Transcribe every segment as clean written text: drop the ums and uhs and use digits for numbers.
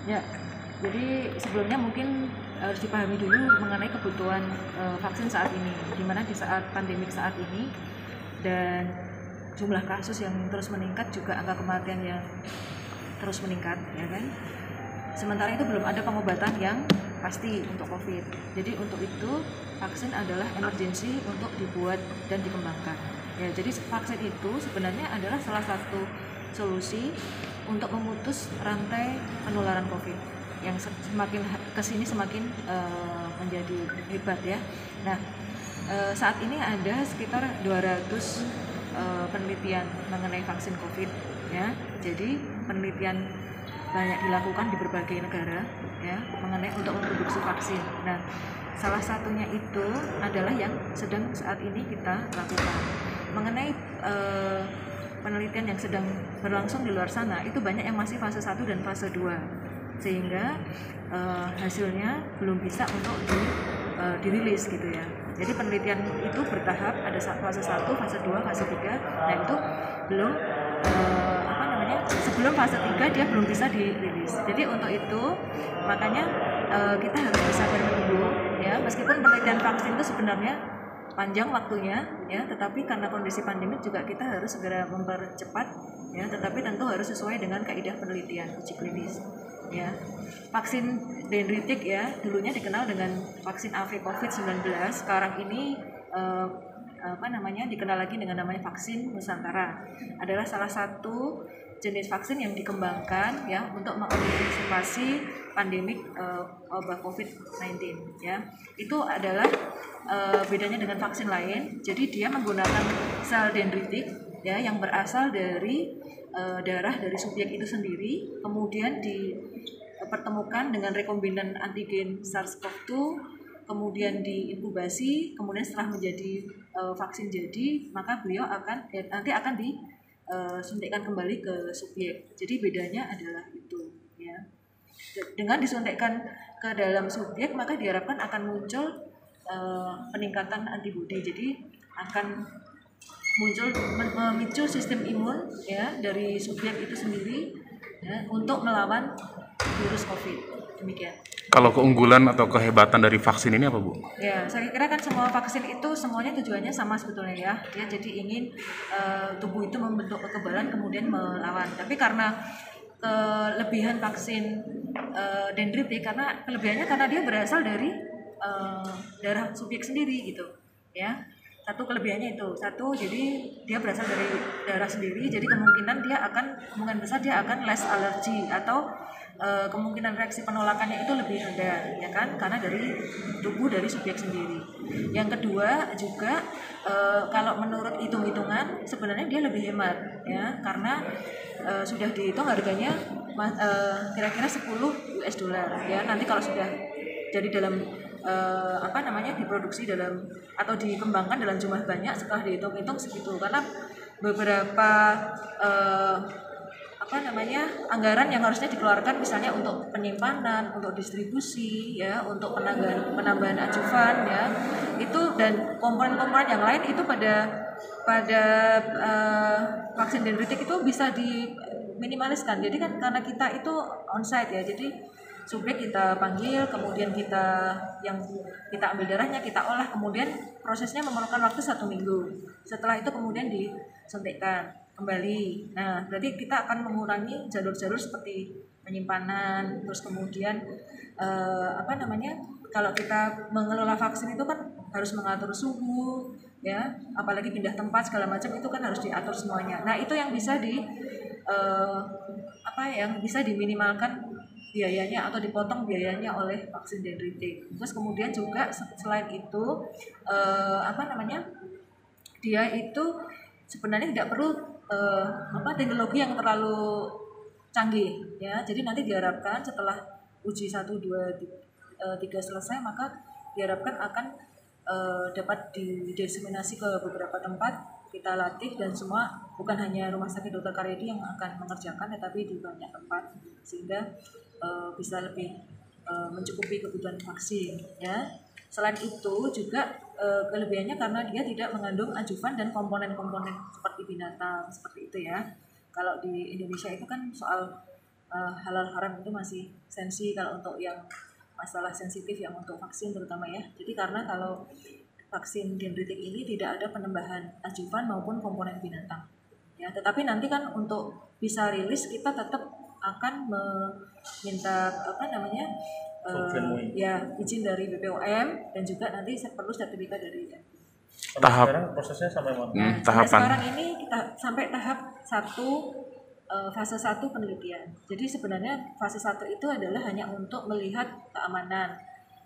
Ya, jadi sebelumnya mungkin harus dipahami dulu mengenai kebutuhan vaksin saat ini, di mana di saat pandemik saat ini dan jumlah kasus yang terus meningkat, juga angka kematian yang terus meningkat, ya kan. Sementara itu belum ada pengobatan yang pasti untuk COVID. Jadi untuk itu vaksin adalah emergensi untuk dibuat dan dikembangkan. Ya, jadi vaksin itu sebenarnya adalah salah satu solusi untuk memutus rantai penularan COVID yang semakin kesini semakin menjadi hebat ya. Nah, saat ini ada sekitar 200 penelitian mengenai vaksin COVID ya. Jadi penelitian banyak dilakukan di berbagai negara ya mengenai untuk memproduksi vaksin. Nah, salah satunya itu adalah yang sedang saat ini kita lakukan. Mengenai penelitian yang sedang berlangsung di luar sana, itu banyak yang masih fase 1 dan fase 2. Sehingga hasilnya belum bisa untuk dirilis gitu ya. Jadi penelitian itu bertahap, ada fase 1, fase 2, fase 3. Nah, itu belum sebelum fase 3 dia belum bisa dirilis. Jadi untuk itu makanya kita harus bersabar menunggu ya, meskipun penelitian vaksin itu sebenarnya panjang waktunya ya, tetapi karena kondisi pandemi juga kita harus segera mempercepat ya, tetapi tentu harus sesuai dengan kaidah penelitian uji klinis ya. Vaksin dendritik ya, dulunya dikenal dengan vaksin AV COVID-19, sekarang ini dikenal lagi dengan namanya vaksin Nusantara. Adalah salah satu jenis vaksin yang dikembangkan ya untuk mengantisipasi pandemik wabah COVID-19 ya. Itu adalah bedanya dengan vaksin lain. Jadi dia menggunakan sel dendritik ya yang berasal dari darah dari subjek itu sendiri, kemudian dipertemukan dengan rekombinan antigen SARS-CoV-2, kemudian diinkubasi, kemudian setelah menjadi vaksin jadi, maka beliau nanti akan disuntikkan kembali ke subjek. Jadi bedanya adalah itu ya. Dengan disuntikkan ke dalam subjek, maka diharapkan akan muncul peningkatan antibodi. Jadi akan muncul memicu sistem imun ya dari subjek itu sendiri ya, untuk melawan virus COVID. Demikian. Kalau keunggulan atau kehebatan dari vaksin ini apa, Bu? Ya, saya kira kan semua vaksin itu semuanya tujuannya sama sebetulnya ya. Dia jadi ingin tubuh itu membentuk kekebalan kemudian melawan. Tapi karena kelebihan vaksin dendritik, karena kelebihannya karena dia berasal dari darah subjek sendiri gitu ya. Satu kelebihannya itu, jadi dia berasal dari darah sendiri, jadi kemungkinan besar dia akan less allergy, atau kemungkinan reaksi penolakannya itu lebih rendah ya kan, karena dari tubuh dari subjek sendiri. Yang kedua juga kalau menurut hitung-hitungan sebenarnya dia lebih hemat ya, karena sudah dihitung harganya kira-kira 10 US dollar ya. Nanti kalau sudah jadi dalam diproduksi dalam atau dikembangkan dalam jumlah banyak, setelah dihitung-hitung segitu, karena beberapa anggaran yang harusnya dikeluarkan misalnya untuk penyimpanan, untuk distribusi ya, untuk penambahan ajuvan ya, itu dan komponen-komponen yang lain itu pada vaksin dendritik itu bisa diminimaliskan. Jadi kan karena kita itu onsite ya, jadi subjek kita panggil, kemudian kita ambil darahnya, kita olah, kemudian prosesnya memerlukan waktu 1 minggu. Setelah itu kemudian disuntikkan kembali. Nah, berarti kita akan mengurangi jalur-jalur seperti penyimpanan, terus kemudian kalau kita mengelola vaksin itu kan harus mengatur suhu, ya, apalagi pindah tempat segala macam itu kan harus diatur semuanya. Nah, itu yang bisa bisa diminimalkan biayanya atau dipotong biayanya oleh vaksin dendritik. Terus kemudian juga selain itu dia itu sebenarnya tidak perlu teknologi yang terlalu canggih ya. Jadi nanti diharapkan setelah uji 1, 2, 3 selesai, maka diharapkan akan dapat didiseminasi ke beberapa tempat, kita latih, dan semua bukan hanya Rumah Sakit Dr. Karyadi yang akan mengerjakan, tetapi di banyak tempat, sehingga bisa lebih mencukupi kebutuhan vaksin ya. Selain itu juga kelebihannya karena dia tidak mengandung ajuvan dan komponen-komponen seperti binatang seperti itu ya. Kalau di Indonesia itu kan soal halal haram itu masih sensi kalau untuk yang masalah sensitif yang untuk vaksin terutama ya. Jadi karena kalau vaksin dendritik ini tidak ada penambahan adjuvan maupun komponen binatang. Ya, tetapi nanti kan untuk bisa rilis kita tetap akan meminta ya izin dari BPOM dan juga nanti perlu sertifikat dari IDA. Tahap sekarang prosesnya sampai mana? Nah, sampai tahapan. sekarang ini kita sampai tahap 1 fase 1 penelitian. Jadi sebenarnya fase 1 itu adalah hanya untuk melihat keamanan.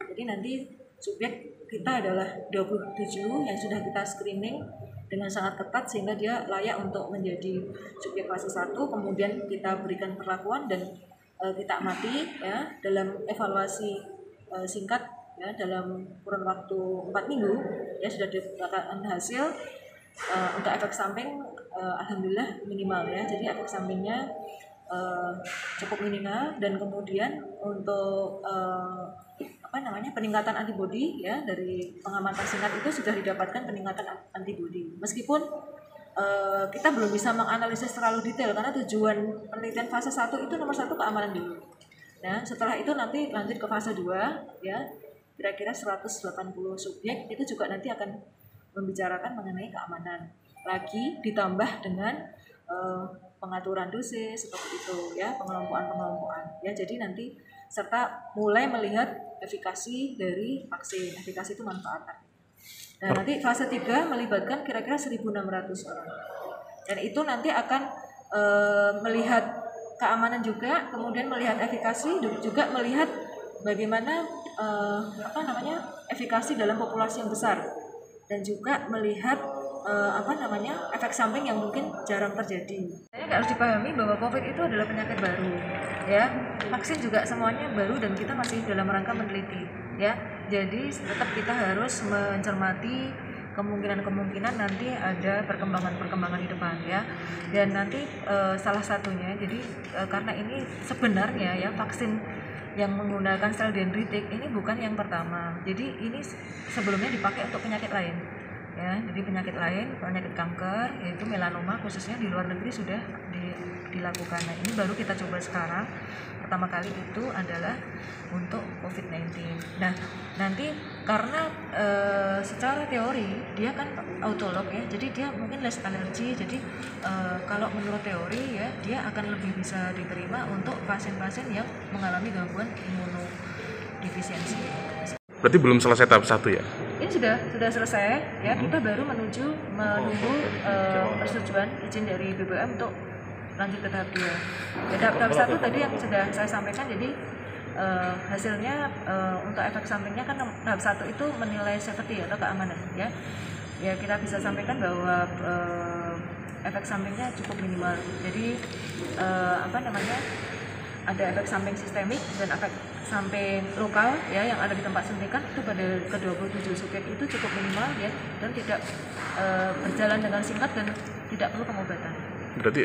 Jadi nanti subjek kita adalah 27 yang sudah kita screening dengan sangat ketat sehingga dia layak untuk menjadi subjek fase 1. Kemudian kita berikan perlakuan dan kita amati ya dalam evaluasi singkat ya dalam kurun waktu 4 minggu ya sudah didapatkan hasil. Untuk efek samping alhamdulillah minimal ya, jadi efek sampingnya cukup minimal dan kemudian untuk peningkatan antibodi ya dari pengamatan singkat itu sudah didapatkan peningkatan antibodi meskipun kita belum bisa menganalisis terlalu detail karena tujuan penelitian fase 1 itu nomor 1 keamanan dulu. Nah setelah itu nanti lanjut ke fase 2 ya kira-kira 180 subjek itu juga nanti akan membicarakan mengenai keamanan lagi ditambah dengan pengaturan dosis seperti itu ya pengelompokan ya jadi nanti serta mulai melihat efikasi dari vaksin efikasi itu manfaat. Nah nanti fase 3 melibatkan kira-kira 1.600 orang dan itu nanti akan melihat keamanan juga kemudian melihat efikasi juga melihat bagaimana efikasi dalam populasi yang besar dan juga melihat efek samping yang mungkin jarang terjadi. Harus dipahami bahwa COVID itu adalah penyakit baru, ya. Vaksin juga semuanya baru dan kita masih dalam rangka meneliti, ya. Jadi tetap kita harus mencermati kemungkinan nanti ada perkembangan di depan, ya. Dan nanti salah satunya, jadi karena ini sebenarnya ya vaksin yang menggunakan sel dendritik ini bukan yang pertama. Jadi ini sebelumnya dipakai untuk penyakit lain. Ya, jadi penyakit kanker yaitu melanoma khususnya di luar negeri sudah dilakukan. Nah, ini baru kita coba sekarang. Pertama kali itu adalah untuk COVID-19. Nah, nanti karena secara teori dia kan autolog ya, jadi dia mungkin less alergi. Jadi kalau menurut teori ya, dia akan lebih bisa diterima untuk pasien-pasien yang mengalami gangguan imunodefisiensi. Berarti belum selesai tahap 1 ya? Ini sudah selesai ya, kita baru menunggu persetujuan izin dari BPOM untuk lanjut ke tahap 2. Ya, tahap 1 tadi yang sudah saya sampaikan, jadi hasilnya untuk efek sampingnya kan tahap 1 itu menilai safety atau keamanan ya. Ya kita bisa sampaikan bahwa efek sampingnya cukup minimal. Jadi ada efek samping sistemik dan efek samping lokal ya yang ada di tempat suntikan itu pada ke-27 subjek itu cukup minimal ya dan tidak berjalan dengan singkat dan tidak perlu pengobatan. Berarti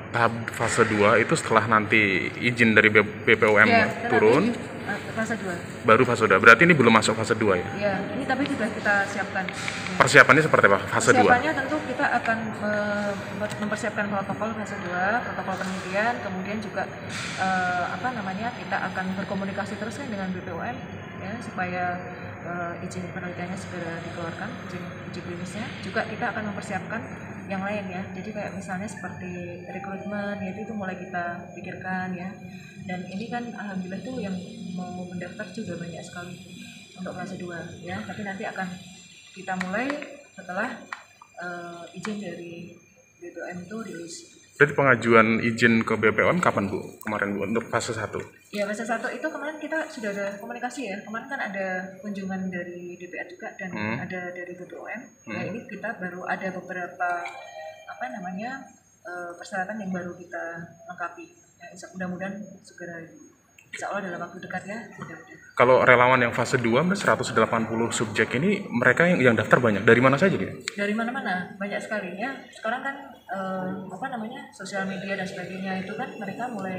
tahap fase 2 itu setelah nanti izin dari BPOM ya, turun fase 2. Baru fase 2. Berarti ini belum masuk fase 2 ya? Ya, ini tapi sudah kita siapkan. Persiapannya seperti apa fase 2? Persiapannya tentu kita akan mempersiapkan protokol fase 2, protokol penelitian, kemudian juga kita akan berkomunikasi terus kan dengan BPOM ya supaya izin penelitiannya segera dikeluarkan, uji klinisnya. Juga kita akan mempersiapkan yang lain ya. Jadi kayak misalnya seperti rekrutmen itu mulai kita pikirkan ya. Dan ini kan alhamdulillah tuh yang mau mendaftar juga banyak sekali untuk fase 2 ya. Tapi nanti akan kita mulai setelah izin dari BPOM itu rilis. Berarti pengajuan izin ke BPOM kapan Bu? Kemarin Bu untuk fase 1? Ya fase 1 itu kemarin kita sudah ada komunikasi ya. Kemarin kan ada kunjungan dari DPR juga dan ada dari BPOM. Ya ini kita baru ada beberapa persyaratan yang baru kita lengkapi. Ya, mudah-mudahan segera insya Allah dalam waktu dekat ya. Kalau relawan yang fase 2 180 subjek ini mereka yang daftar banyak. Dari mana saja gitu? Dari mana-mana, banyak sekali ya. Sekarang kan sosial media dan sebagainya itu kan mereka mulai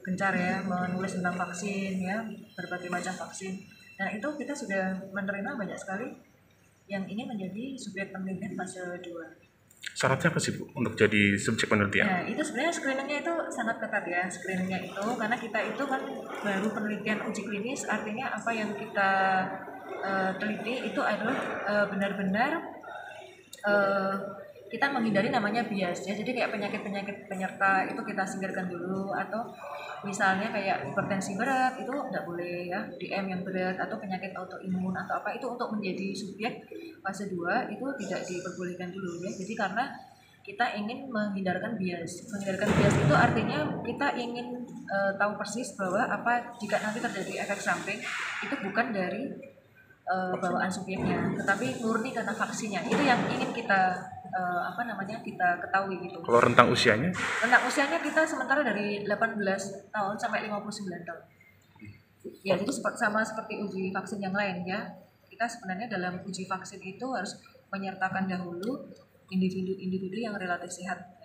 gencar ya menulis tentang vaksin ya, berbagai macam vaksin. Nah, itu kita sudah menerima banyak sekali yang ingin menjadi subjek penelitian fase 2. Syaratnya apa sih Bu untuk jadi subjek penelitian? Nah, itu sebenarnya screeningnya itu sangat ketat ya. Screeningnya itu karena kita itu kan baru penelitian uji klinis, artinya apa yang kita teliti itu adalah benar-benar kita menghindari namanya bias ya. Jadi kayak penyakit-penyakit penyerta itu kita singkirkan dulu, atau misalnya kayak hipertensi berat itu nggak boleh ya, DM yang berat, atau penyakit autoimun atau apa itu untuk menjadi subjek fase 2 itu tidak diperbolehkan dulu ya. Jadi karena kita ingin menghindarkan bias. Menghindarkan bias itu artinya kita ingin tahu persis bahwa apa jika nanti terjadi efek samping itu bukan dari bawaan subjeknya, tetapi murni karena vaksinnya. Itu yang ingin kita kita ketahui gitu. Kalau rentang usianya? Rentang usianya kita sementara dari 18 tahun sampai 59 tahun. Ya, jadi sama seperti uji vaksin yang lain ya. Kita sebenarnya dalam uji vaksin itu harus menyertakan dahulu individu-individu yang relatif sehat